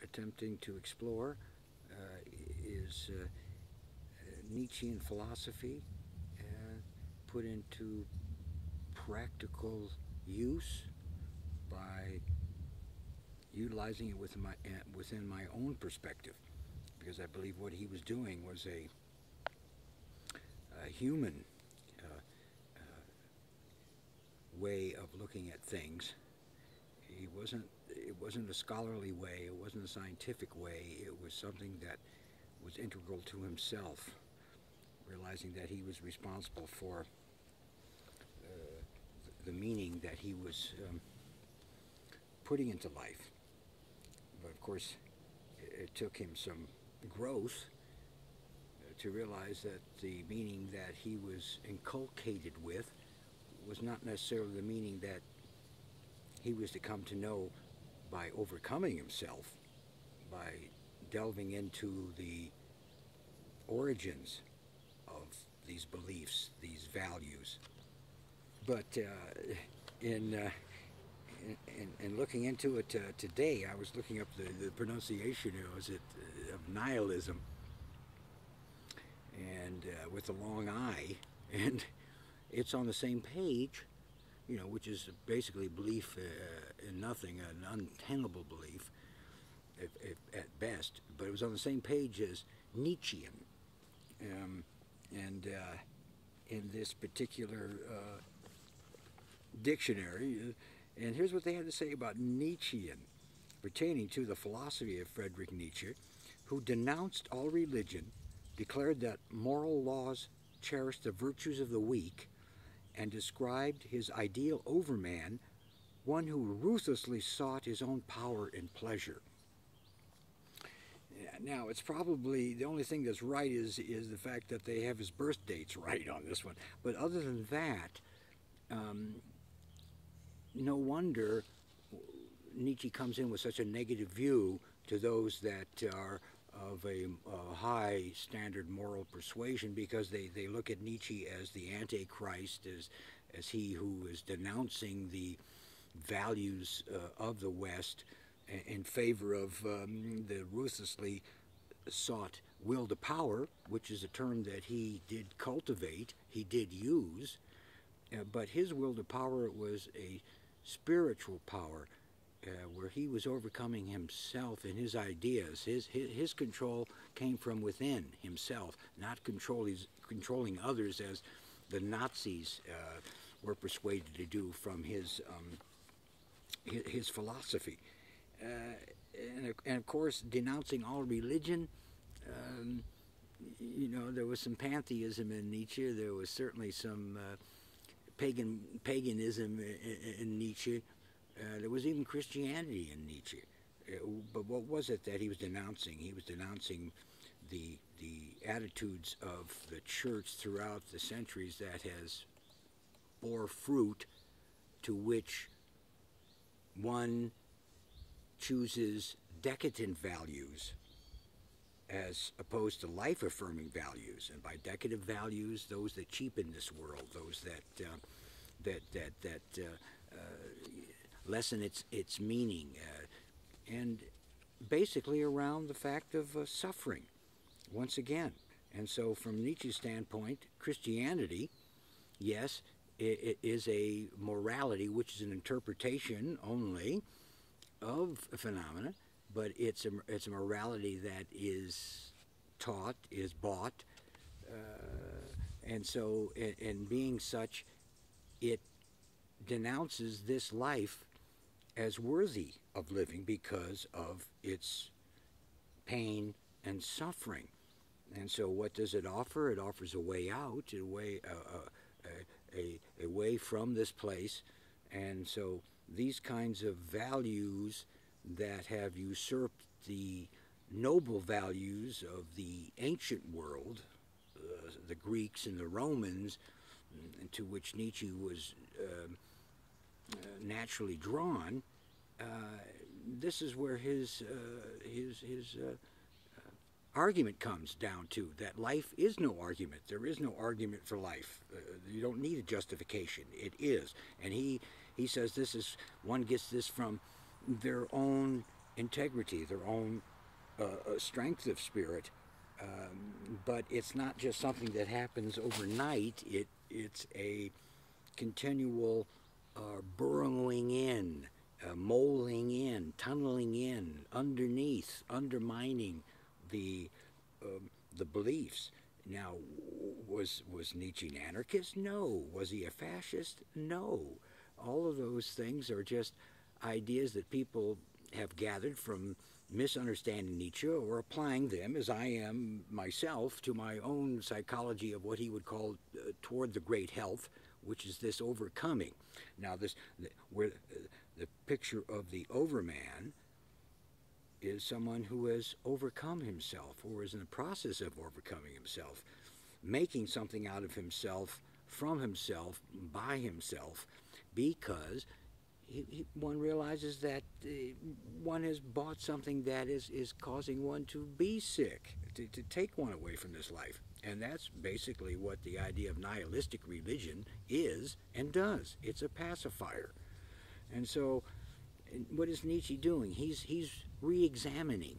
attempting to explore is Nietzschean philosophy put into practical use by utilizing it within my own perspective, because I believe what he was doing was a human way of looking at things. It wasn't a scholarly way, it wasn't a scientific way, it was something that was integral to himself, realizing that he was responsible for the meaning that he was putting into life. But of course, it took him some growth to realize that the meaning that he was inculcated with was not necessarily the meaning that he was to come to know by overcoming himself, by delving into the origins of these beliefs, these values. But in looking into it today, I was looking up the pronunciation of nihilism, and with a long I, and it's on the same page, which is basically belief in nothing, an untenable belief at best. But it was on the same page as Nietzschean, and in this particular dictionary. And here's what they had to say about Nietzschean, pertaining to the philosophy of Friedrich Nietzsche, who denounced all religion, declared that moral laws cherished the virtues of the weak, and described his ideal overman, one who ruthlessly sought his own power and pleasure. Now, it's probably the only thing that's right is the fact that they have his birth dates right on this one. But other than that, no wonder Nietzsche comes in with such a negative view to those that are of a high standard moral persuasion, because they look at Nietzsche as the Antichrist, as he who is denouncing the values of the West in favor of the ruthlessly sought will to power, which is a term that he did cultivate, he did use, but his will to power was a spiritual power, where he was overcoming himself and his ideas. His control came from within himself, not controlling others as the Nazis were persuaded to do from his philosophy. And of course, denouncing all religion. There was some pantheism in Nietzsche. There was certainly some paganism in Nietzsche. There was even Christianity in Nietzsche. But what was it that he was denouncing? He was denouncing the attitudes of the church throughout the centuries that has bore fruit, to which one chooses decadent values as opposed to life-affirming values. And by decadent values, those that cheapen this world, those that lessen its meaning, and basically around the fact of suffering, once again. And so from Nietzsche's standpoint, Christianity, yes, it is a morality, which is an interpretation only of a phenomena, but it's a morality that is taught, is bought, and so, in being such, it denounces this life as worthy of living because of its pain and suffering. And so what does it offer? It offers a way out, a way from this place. And so these kinds of values that have usurped the noble values of the ancient world, the Greeks and the Romans, to which Nietzsche was naturally drawn, this is where his argument comes down to, that life is no argument. There is no argument for life. You don't need a justification. It is. And he says this is, one gets this from their own integrity, their own strength of spirit. But it's not just something that happens overnight. It's a continual burrowing in, molding in, tunneling in, underneath, undermining the the beliefs. Now, was Nietzsche an anarchist? No. Was he a fascist? No. All of those things are just ideas that people have gathered from misunderstanding Nietzsche or applying them, as I am myself, to my own psychology of what he would call toward the great health, which is this overcoming. Now, where the picture of the overman is someone who has overcome himself or is in the process of overcoming himself, making something out of himself, from himself, by himself, because one realizes that one has bought something that is causing one to be sick, to take one away from this life. And that's basically what the idea of nihilistic religion is and does. It's a pacifier. And so what is Nietzsche doing? He's re-examining.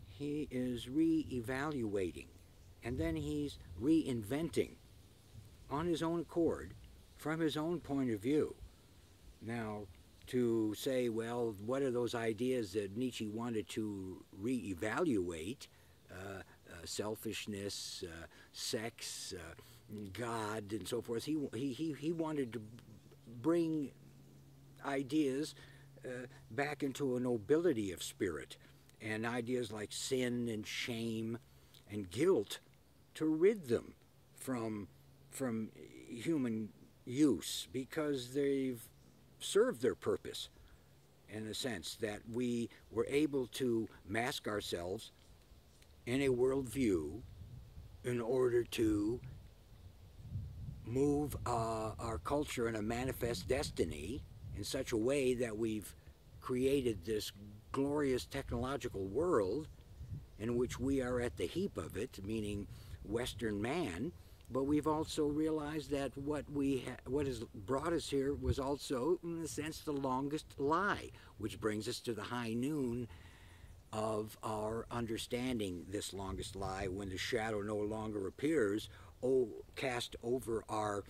He is re-evaluating. And then he's reinventing on his own accord, from his own point of view. Now, to say, well, what are those ideas that Nietzsche wanted to re-evaluate? Selfishness, sex, God, and so forth. He wanted to bring ideas back into a nobility of spirit, and ideas like sin and shame and guilt, to rid them from human use, because they've served their purpose, in a sense that we were able to mask ourselves in a worldview in order to move our culture in a manifest destiny in such a way that we've created this glorious technological world in which we are at the heap of it, meaning Western man. But we've also realized that what has brought us here was also, in a sense, the longest lie, which brings us to the high noon of our understanding this longest lie, when the shadow no longer appears, cast over our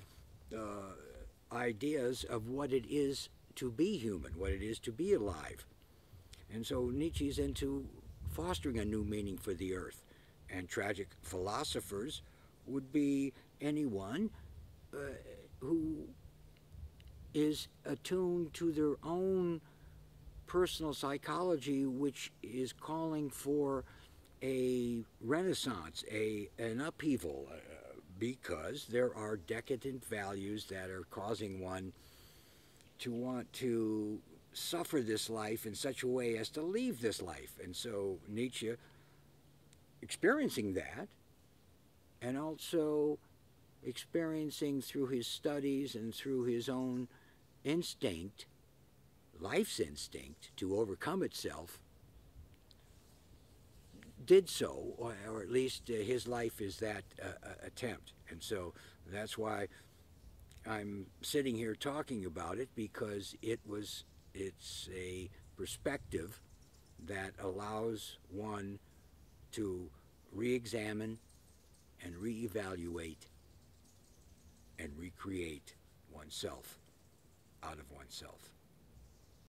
ideas of what it is to be human, what it is to be alive. And so Nietzsche's into fostering a new meaning for the earth. And tragic philosophers would be anyone who is attuned to their own personal psychology, which is calling for a renaissance, an upheaval, because there are decadent values that are causing one to want to suffer this life in such a way as to leave this life. And so Nietzsche, experiencing that, and also experiencing through his studies and through his own instinct, life's instinct to overcome itself, did so, or at least his life is that attempt. And so that's why I'm sitting here talking about it, because it's a perspective that allows one to re-examine and re-evaluate and recreate oneself out of oneself.